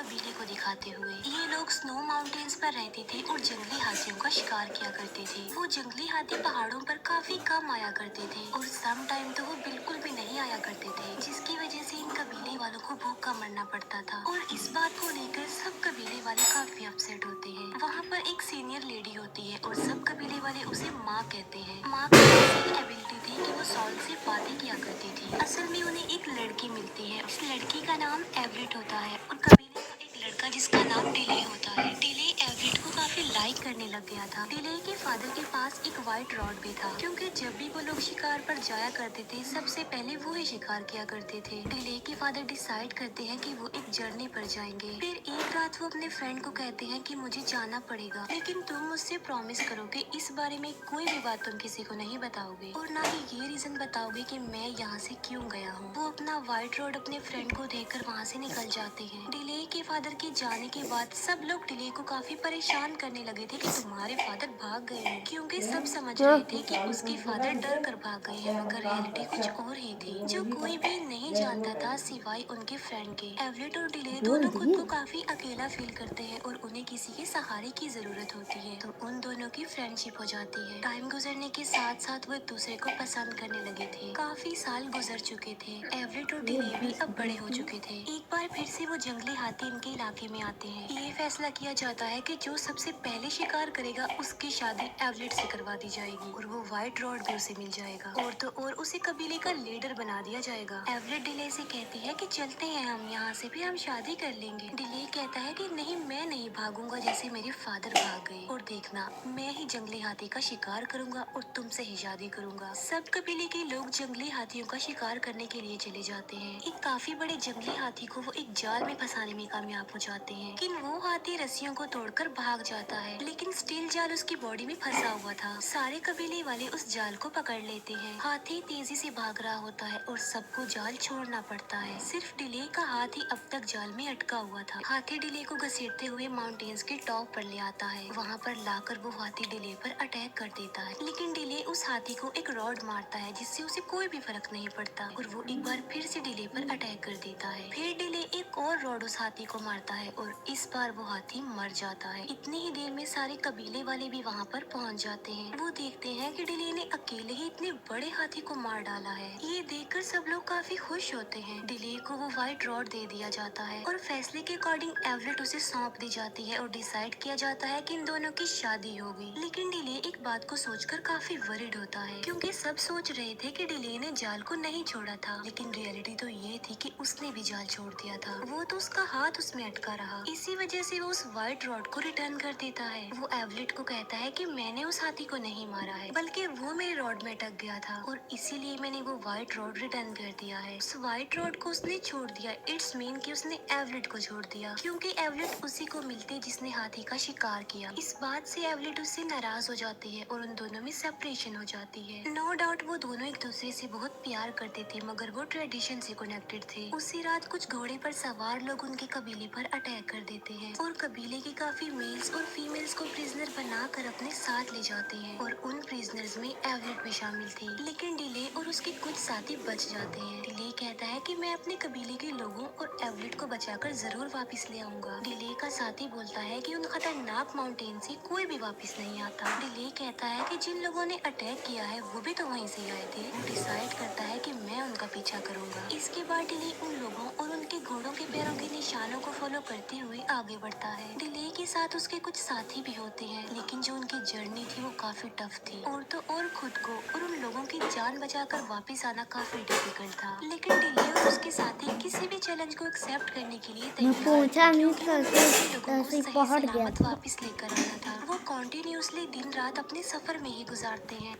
कबीले को दिखाते हुए। ये लोग स्नो माउंटेन्स पर रहते थे और जंगली हाथियों का शिकार किया करते थे। वो जंगली हाथी पहाड़ों पर काफी कम आया करते थे और सम टाइम तो वो बिल्कुल भी नहीं आया करते थे, जिसकी वजह से इन कबीले वालों को भूख का मरना पड़ता था। और इस बात को लेकर सब कबीले वाले काफी अपसेट होते हैं। वहाँ पर एक सीनियर लेडी होती है और सब कबीले वाले उसे माँ कहते हैं। माँ की ऐसी एबिलिटी थी कि वो सॉल से बातें किया करती थी। असल में उन्हें एक लड़की मिलती है। उस लड़की का नाम एवरेट होता है और कबीले का एक लड़का जिसका नाम डिले होता है। डिले एवरेट को काफी लाइक करने लग गया था। डिले के फादर के पास एक व्हाइट रॉड भी था, क्योंकि जब भी वो लोग शिकार पर जाया करते थे सबसे पहले वो ही शिकार किया करते थे। डिले के फादर डिसाइड करते हैं कि वो एक जर्नी पर जाएंगे। फिर एक रात वो अपने फ्रेंड को कहते हैं कि मुझे जाना पड़ेगा, लेकिन तुम मुझसे प्रॉमिस करो कि इस बारे में कोई भी बात तुम किसी को नहीं बताओगे और ना ही ये रीजन बताओगे कि मैं यहाँ से क्यों गया हूँ। वो अपना व्हाइट रोड अपने फ्रेंड को देकर वहाँ से निकल जाते हैं। डिले के फादर के जाने के बाद सब लोग डिले को काफी परेशान करने लगे थे कि तुम्हारे फादर भाग गए हैं, क्योंकि सब समझ रहे थे कि उसके फादर डर कर भाग गए हैं, मगर रियलिटी कुछ और ही थी जो कोई भी नहीं जानता था सिवाय उनके फ्रेंड के। एवरेट और डिले दोनों खुद को काफी अकेला फील करते हैं और उन्हें किसी के सहारे की जरूरत होती है, तो उन दोनों की फ्रेंडशिप हो जाती है। टाइम गुजरने के साथ साथ वो एक दूसरे को पसंद करने लगे थे। काफी साल गुजर चुके थे। एवरेट और डिले भी अब बड़े हो चुके थे। एक बार फिर से वो जंगली हाथी इनके इलाके में आते हैं। ये फैसला किया जाता है कि जो सबसे पहले शिकार करेगा उसकी शादी एवरेट से करवा दी जाएगी और वो व्हाइट रॉड भी उसे मिल जाएगा और तो और उसे कबीले का लीडर बना दिया जाएगा। एवरेट डिले से कहती है कि चलते हैं हम यहाँ से, फिर हम शादी कर लेंगे। डिले कहता है कि नहीं, मैं नहीं भागूंगा जैसे मेरे फादर भाग गए, और देखना मैं ही जंगली हाथी का शिकार करूंगा और तुमसे ही शादी करूंगा। सब कबीले के लोग जंगली हाथियों का शिकार करने के लिए चले जाते हैं। एक काफी बड़े जंगली हाथी को वो एक जाल में फंसाने में कामयाब हो जाते हैं, लेकिन वो हाथी रस्सियों को तोड़कर भाग जाता है, लेकिन स्टील जाल उसकी बॉडी में फंसा हुआ था। सारे कबीले वाले उस जाल को पकड़ लेते हैं। हाथी तेजी से भाग रहा होता है और सबको जाल छोड़ना पड़ता है। सिर्फ डिले का हाथ ही अब तक जाल में अटका हुआ था। हाथी डिले को घसीटते हुए माउंटेन्स के टॉप पर ले आता है। वहाँ पर लाकर वो हाथी डिले पर अटैक कर देता है, लेकिन डिले उस हाथी को एक रॉड मारता है जिससे उसे कोई भी फर्क नहीं पड़ता और वो एक बार फिर से डिले पर अटैक कर देता है। फिर डिले एक और रॉड उस हाथी को मारता है और इस बार वो हाथी मर जाता है। इतनी ही देर में सारे कबीले वाले भी वहाँ पर पहुँच जाते हैं। वो देखते हैं कि डिले ने अकेले ही इतने बड़े हाथी को मार डाला है। ये देखकर सब लोग काफी खुश होते हैं। डिले को वो व्हाइट रॉड दे दिया जाता है और फैसले के अकॉर्डिंग एवरेट उसे सौंप दी जाती है और डिसाइड किया जाता है कि इन दोनों की शादी होगी। लेकिन डिले एक बात को सोचकर काफी वरिड होता है, क्योंकि सब सोच रहे थे कि डिले ने जाल को नहीं छोड़ा था, लेकिन रियलिटी तो ये थी कि उसने भी जाल छोड़ दिया था। वो तो उसका हाथ उसमें अटका रहा। इसी वजह से वो उस व्हाइट रॉड को रिटर्न कर देता है। वो एवरेट को कहता है कि मैंने उस हाथी को नहीं मारा है, बल्कि वो मेरे रॉड में अटक गया था और इसीलिए मैंने वो व्हाइट रॉड रिटर्न कर दिया है। उस व्हाइट रॉड को उसने छोड़ दिया, इट्स मीन कि उसने एवरेट को छोड़ दिया, क्योंकि एवरेट उसी को मिलते जिसने हाथी का शिकार किया। इस बात से एवरेट उससे नाराज हो जाती है और उन दोनों में सेपरेशन हो जाती है। नो डाउट वो दोनों एक दूसरे से बहुत प्यार करते थे, मगर वो ट्रेडिशन से कनेक्टेड थे। उसी रात कुछ घोड़े पर सवार लोग उनके कबीले पर अटैक कर देते हैं और कबीले के काफी मेल्स और फीमेल्स को प्रिजनर बनाकर अपने साथ ले जाते हैं और उन प्रिजनर्स में एवरेट भी शामिल थी। लेकिन डिले और उसके कुछ साथी बच जाते हैं। डिले कहता है कि मैं अपने कबीले के लोगों और एवरेट को बचाकर जरूर वापस ले आऊंगा। डिले का साथी बोलता है कि उन खतरनाक माउंटेन से कोई भी वापस नहीं आता। डिले कहता है कि जिन लोगों ने अटैक किया है वो भी तो वहीं से आए थे। वो डिसाइड करता है कि मैं उनका पीछा करूंगा। इसके बाद डिले उन लोगों और उनके घोड़ों के पैरों के निशानों को फॉलो करते हुए आगे बढ़ता है। डिले के साथ उसके कुछ साथी भी होते हैं, लेकिन जो उनकी जर्नी थी वो काफी टफ थी और तो और खुद को और उन लोगों की जान बचाकर वापस आना काफी डिफिकल्ट था। लेकिन डिले और उसके साथी किसी भी चैलेंज को एक्सेप्ट करने के लिए मैं तैयार पूछा थे, नहीं क्योंकि था उनको अपने कि लोगों को ऐसे ही सही पहुंच गया सलामत था। वापस लेकर आना था। वो कॉन्टिन्यूसली दिन रात अपने सफर में ही गुजारते हैं।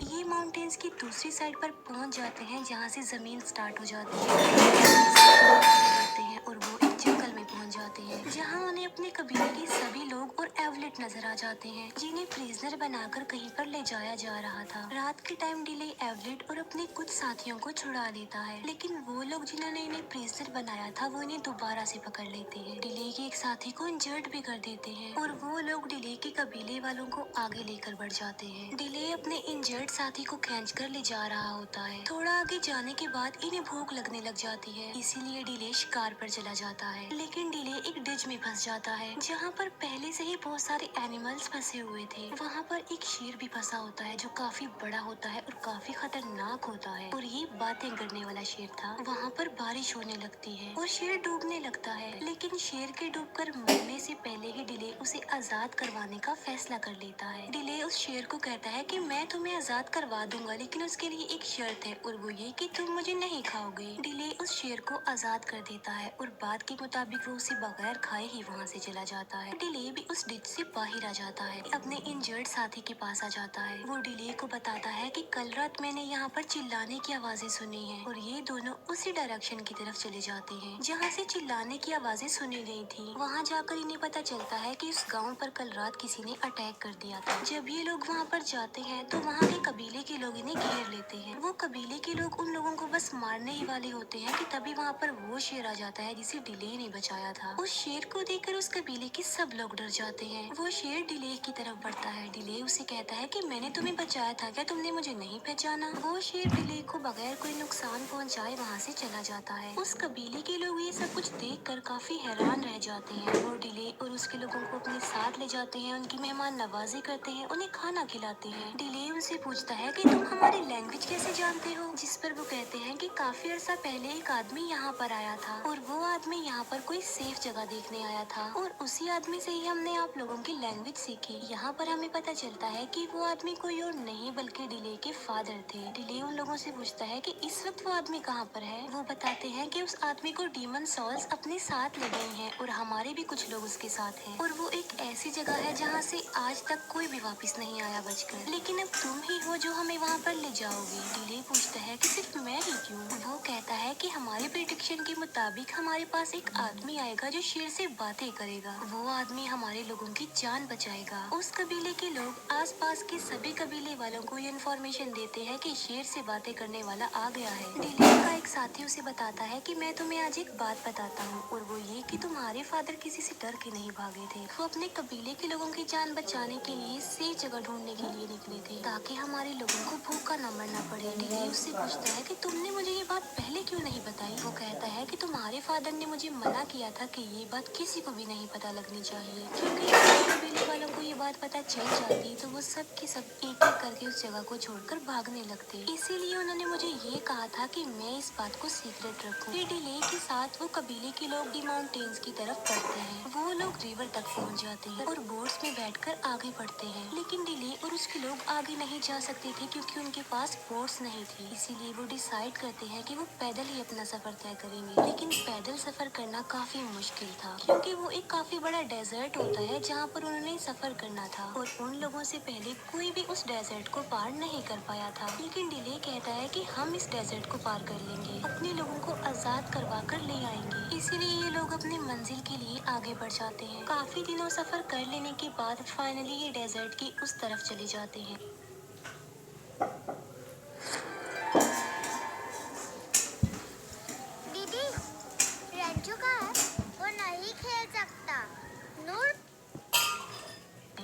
ये माउंटेन्स की दूसरी साइड पर पहुंच जाते हैं, जहां से जमीन स्टार्ट हो जाती है। आगे बढ़ते हैं और वो एक जंगल में पहुंच जाते हैं, जहां उन्हें अपने कबीले के सभी लोग और एवलेट एवलेट नजर आ जाते हैं, जिन्हें प्रिजनर बनाकर कहीं पर ले जाया जा रहा था। रात के टाइम डिले एवलेट और अपने कुछ साथियों को छुड़ा लेता है, लेकिन वो लोग जिन्होंने इन्हें प्रिजनर बनाया था वो इन्हें दोबारा से पकड़ लेते हैं। डिले के एक साथी को इंजर्ड भी कर देते हैं और वो लोग डिले के कबीले वालों को आगे लेकर बढ़ जाते हैं। डिले अपने इंजर्ड साथी को खींच कर ले जा रहा होता है। थोड़ा आगे जाने के बाद इन्हें भूख लगने लग जाती है, इसीलिए डिले शिकार पर चला जाता है। लेकिन डिले एक डिच में फंस जाता है जहाँ पर पहले से ही बहुत सारे एनिमल्स फंसे हुए थे। वहाँ पर एक शेर भी फंसा होता है जो काफी बड़ा होता है और काफी खतरनाक होता है, और ये बातें करने वाला शेर था। वहाँ पर बारिश होने लगती है और शेर डूबने लगता है, लेकिन शेर के डूबकर मरने से पहले ही डिले उसे आजाद करवाने का फैसला कर लेता है। डिले उस शेर को कहता है कि मैं तुम्हें आजाद करवा दूंगा, लेकिन उसके लिए एक शर्त है, और वो ये कि तुम मुझे नहीं खाओगे। डिले उस शेर को आजाद कर देता है और बात के मुताबिक वो उसे बगैर खाए ही वहाँ से चला जाता है। डिले भी उस डिच से बाहर आ जाता है, अपने इंजर्ड साथी के पास आ जाता है। वो डिले को बताता है कि कल रात मैंने यहाँ पर चिल्लाने की आवाजें सुनी हैं, और ये दोनों उसी डायरेक्शन की तरफ चले जाते हैं जहाँ से चिल्लाने की आवाजें सुनी गई थी। वहाँ जाकर इन्हें पता चलता है कि उस गांव पर कल रात किसी ने अटैक कर दिया था। जब ये लोग वहाँ पर जाते हैं तो वहाँ के कबीले के लोग इन्हें घेर लेते हैं। वो कबीले के लोग उन लोगों को बस मारने ही वाले होते हैं कि तभी वहाँ पर वो शेर आ जाता है जिसे डिले ने बचाया था। उस शेर को देखकर उस कबीले के सब लोग डर जाते हैं। वो शेर डिले की तरफ बढ़ता है। डिले उसे कहता है कि मैंने तुम्हें बचाया था, क्या तुमने मुझे नहीं पहचाना? वो शेर डिले को बगैर कोई नुकसान पहुँचाए वहाँ से चला जाता है। उस कबीले के लोग ये सब कुछ देखकर काफी हैरान रह जाते हैं। वो डिले और उसके लोगों को अपने साथ ले जाते हैं, उनकी मेहमान नवाजी करते हैं, उन्हें खाना खिलाते हैं। डिले उनसे पूछता है कि तुम हमारी लैंग्वेज कैसे जानते हो? जिस पर वो कहते हैं कि काफी अरसा पहले एक आदमी यहाँ पर आया था, और वो आदमी यहाँ पर कोई सेफ जगह देखने आया था, और उसी आदमी से ही हमने आप लोगों की लैंग्वेज सीखी। यहाँ पर हमें पता चलता है कि वो आदमी कोई और नहीं बल्कि डिले के फादर थे। डिले उन लोगों से पूछता है कि इस वक्त वो आदमी कहाँ पर है? वो बताते हैं कि उस आदमी को डीमन सॉल्स अपने साथ ले गए हैं, और हमारे भी कुछ लोग उसके साथ हैं, और वो एक ऐसी जगह है जहाँ से आज तक कोई भी वापस नहीं आया बचकर। लेकिन अब तुम ही हो जो हमें वहाँ पर ले जाओगे। डिले पूछता है कि सिर्फ मैं ही क्यों? वो कहता है कि हमारे प्रेडिक्शन के मुताबिक हमारे पास एक आदमी आएगा जो शेर से बातें करेगा। वो आदमी हमारे लोगों की जान बचाएगा। उस कबीले के लोग आसपास के सभी कबीले वालों को ये इन्फॉर्मेशन देते हैं कि शेर से बातें करने वाला आ गया है। डिले का एक साथी उसे बताता है कि मैं तुम्हें आज एक बात बताता हूँ, और वो ये कि तुम्हारे फादर किसी से डर के नहीं भागे थे। वो अपने कबीले के लोगों की जान बचाने के लिए सेफ जगह ढूंढने के लिए निकले थे, ताकि हमारे लोगों को भूखा न मरना पड़े। डिले उससे पूछता है कि तुमने मुझे ये बात पहले क्यों नहीं बताई? वो कहता है कि तुम्हारे फादर ने मुझे मना किया था कि ये बात किसी को भी नहीं पता लगनी चाहिए, क्योंकि अगर कबीले वालों को ये बात पता चल जाती तो वो सब के सब एक एक करके उस जगह को छोड़कर भागने लगते। इसीलिए उन्होंने मुझे ये कहा था कि मैं इस बात को सीक्रेट रखूं। फिर डिले के साथ वो कबीले के लोग दी माउंटेन्स की तरफ बढ़ते हैं। वो लोग रिवर तक पहुंच जाते हैं और बोट्स में बैठकर आगे बढ़ते हैं, लेकिन डिले और उसके लोग आगे नहीं जा सकते थे क्योंकि उनके पास बोट्स नहीं थी। इसीलिए वो डिसाइड करते हैं कि वो पैदल ही अपना सफर तय करेंगे। लेकिन पैदल सफर करना काफी मुश्किल था, क्योंकि वो एक काफी बड़ा डेजर्ट होता है जहाँ पर उन्होंने सफर करना था, और उन लोगों से पहले कोई भी उस डेजर्ट को पार नहीं कर पाया था। लेकिन डिले कहता है कि हम इस डेजर्ट को पार कर लेंगे, अपने लोगों को आजाद करवा कर ले आएंगे। इसीलिए ये लोग अपनी मंजिल के लिए आगे बढ़ जाते हैं। काफी दिनों सफर कर लेने के बाद फाइनली ये डेजर्ट की उस तरफ चले जाते हैं। दीदी, रंजू का है, वो नहीं खेल सकता। नूर,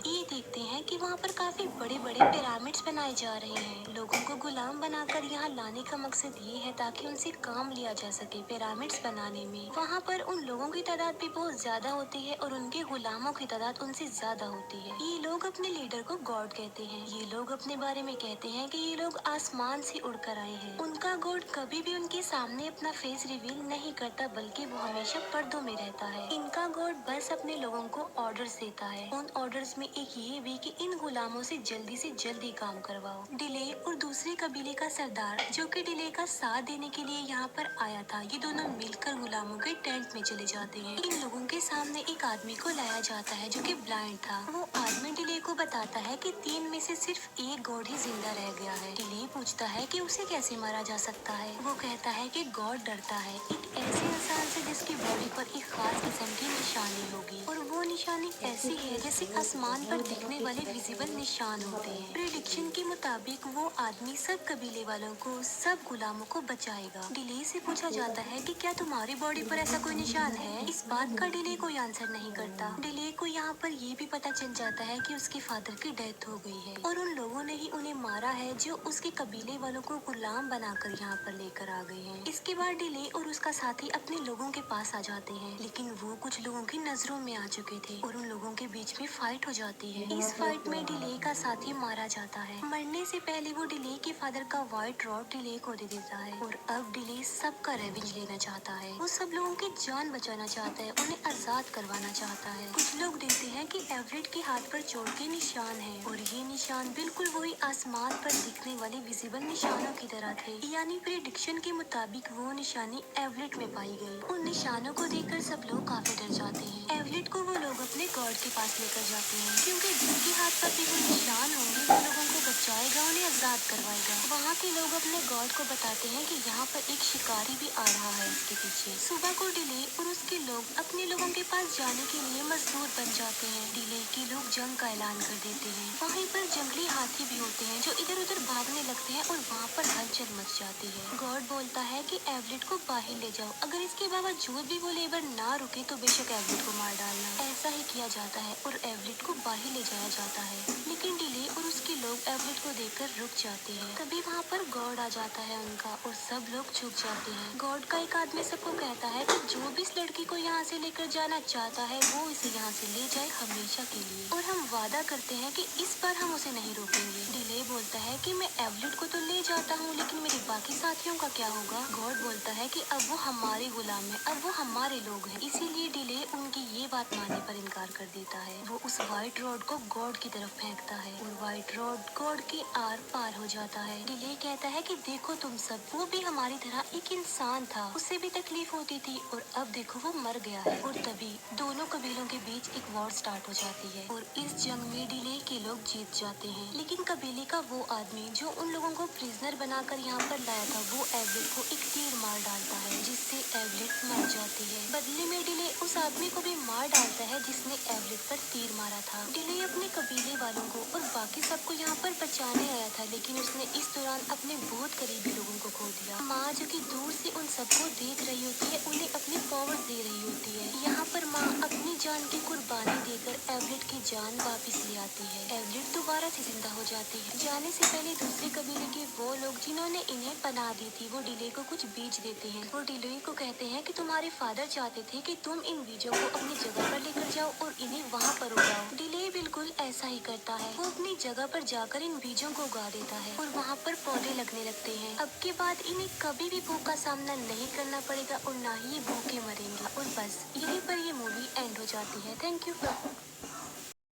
ये देखते हैं कि वहाँ पर काफी बड़े बड़े पिरामिड्स बनाए जा रहे हैं। लोगों को गुलाम बनाकर यहाँ लाने का मकसद ये है ताकि उनसे काम लिया जा सके पिरामिड्स बनाने में। वहाँ पर उन लोगों की तादाद भी बहुत ज्यादा होती है और उनके गुलामों की तादाद उनसे ज्यादा होती है। ये लोग अपने लीडर को गॉड कहते हैं। ये लोग अपने बारे में कहते हैं कि ये लोग आसमान से उड़कर आए हैं। उनका गॉड कभी भी उनके सामने अपना फेस रिवील नहीं करता, बल्कि वो हमेशा पर्दों में रहता है। इनका गॉड बस अपने लोगों को ऑर्डर्स देता है। उन ऑर्डर्स में एक ये भी कि इन गुलामों से जल्दी काम करवाओ। डिले और दूसरे कबीले का सरदार जो कि डिले का साथ देने के लिए यहाँ पर आया था, ये दोनों मिलकर गुलामों के टेंट में चले जाते हैं। इन लोगों के सामने एक आदमी को लाया जाता है जो कि ब्लाइंड था। वो आदमी डिले को बताता है कि 3 में से सिर्फ एक गॉड ही जिंदा रह गया है। डिले पूछता है कि उसे कैसे मारा जा सकता है। वो कहता है कि गॉड डरता है एक ऐसे इंसान से जिसकी बॉडी पर एक खास किस्म की निशानी होगी, और वो निशानी निशानी ऐसी है जैसे आसमान पर दिखने वाले विजिबल निशान होते हैं। प्रेडिक्शन के मुताबिक वो आदमी सब कबीले वालों को, सब गुलामों को बचाएगा। डिले से पूछा जाता है कि क्या तुम्हारी बॉडी पर ऐसा कोई निशान है? इस बात का डिले कोई आंसर नहीं करता। डिले को यहाँ पर ये भी पता चल जाता है कि उसके फादर की डेथ हो गई है और उन लोगों ने ही उन्हें मारा है जो उसके कबीले वालों को गुलाम बनाकर यहाँ पर लेकर आ गए हैं। इसके बाद डिले और उसका साथी अपने लोगों के पास आ जाते हैं, लेकिन वो कुछ लोगों की नजरों में आ चुके थे और उन लोगों के बीच में फाइट हो जाती है। इस फाइट में डिले का साथी मारा जाता है। मरने से पहले वो डिले के फादर का व्हाइट रॉड डिले को दे देता है और अब डिले सबका रेवेंज लेना चाहता है। वो सब लोगों की जान बचाना चाहता है, उन्हें आजाद करवाना चाहता है। कुछ लोग देखते हैं कि एवरेट के हाथ पर चोट के निशान है और ये निशान बिल्कुल वही आसमान पर दिखने वाले विजिबल निशानों की तरह थे, यानी प्रेडिक्शन के मुताबिक वो निशानी एवलेट में पाई गई। उन निशानों को देखकर सब लोग काफी डर जाते हैं। एवलेट को वो लोग अपने गॉड के पास लेकर जाते हैं, क्योंकि जिसके हाथ पर भी वो निशान होंगे वो लोगों को बचाएगा, उन्हें आजाद करवाएगा। वहाँ के लोग अपने गॉड को बताते हैं कि यहाँ पर एक शिकारी भी आ रहा है इसके पीछे। सुबह को डिले और उसके लोग अपने लोगों के पास जाने के लिए मजदूर बन जाते हैं। डिले के लोग जंग का ऐलान कर देते हैं। वहीं पर जंगली हाथी भी होते हैं जो इधर उधर भागने लगते हैं और वहाँ पर हलचल मच जाती है। गॉड बोलता है कि एवलेट को बाहर ले जाओ, अगर इसके बावजूद भी वो लेबर ना रुके तो बेशक एवलेट को मार डालना। ऐसा ही किया जाता है और एवलेट को बाहर ले जाया जाता है, लेकिन डिले और उसके लोग एवलेट को देखकर रुक जाते हैं। तभी वहाँ पर गॉड आ जाता है उनका और सब लोग झुक जाते हैं। गॉड का एक आदमी सबको कहता है कि जो भी इस लड़की को यहाँ से लेकर जाना चाहता है वो इसे यहाँ से ले जाए हमेशा के लिए, और हम वादा करते हैं कि इस बार हम उसे नहीं रोकेंगे। डिले बोलता है कि मैं एवलेट को तो ले जाता हूँ, लेकिन मेरे बाकी साथियों का क्या होगा? गॉड बोलता है कि अब वो हमारे गुलाम है, अब वो हमारे लोग हैं। इसीलिए डिले उनकी ये बात मानने पर इनकार कर देता है। वो उस व्हाइट रॉड को गॉड की तरफ फेंकता है और व्हाइट रॉड गॉड के आर पार हो जाता है। डिले कहता है कि देखो तुम सब, वो भी हमारी तरह एक इंसान था, उसे भी तकलीफ होती थी और अब देखो वो मर गया है। और तभी दोनों कबीलों के बीच एक वॉर स्टार्ट हो जाती है और इस जंग में डिले के लोग जीत जाते हैं, लेकिन कबीले का वो आदमी जो उन लोगों को प्रिजनर बनाकर यहाँ पर लाया था वो एवलेट को एक तीर मार डालता है, जिससे एवलेट मर जाती है। बदले में डिले उस आदमी को भी मार डालता है जिसने एवलेट पर तीर मारा था। डिले अपने कबीले वालों को और बाकी सबको यहाँ पर बचाने आया था, लेकिन उसने इस दौरान अपने बहुत करीबी लोगों को खो दिया। माँ जो कि दूर से उन सबको देख रही होती है, उन्हें अपनी पावर दे रही होती है। यहाँ पर माँ अपनी जान की कुर्बानी देकर एवलेट की जान वापस ले आती है। एवलेट दोबारा से जिंदा हो जाती है। जाने से पहले दूसरे कबीले के वो लोग जिन्होंने इन्हें पनाह दी थी वो डिले को कुछ बीज देते हैं। वो डिले को कहते हैं कि तुम्हारे फादर चाहते थे कि तुम इन बीजों को अपनी जगह पर लेकर जाओ और इन्हें वहाँ पर उगाओ। डिले बिल्कुल ऐसा ही करता है। वो अपनी जगह पर जाकर इन बीजों को उगा देता है और वहाँ पर पौधे लगने लगते हैं। अब के बाद इन्हें कभी भी भूख का सामना नहीं करना पड़ेगा और ना ही ये भूखे मरेंगे। और बस यहीं पर ये मूवी एंड हो जाती है। Thank you.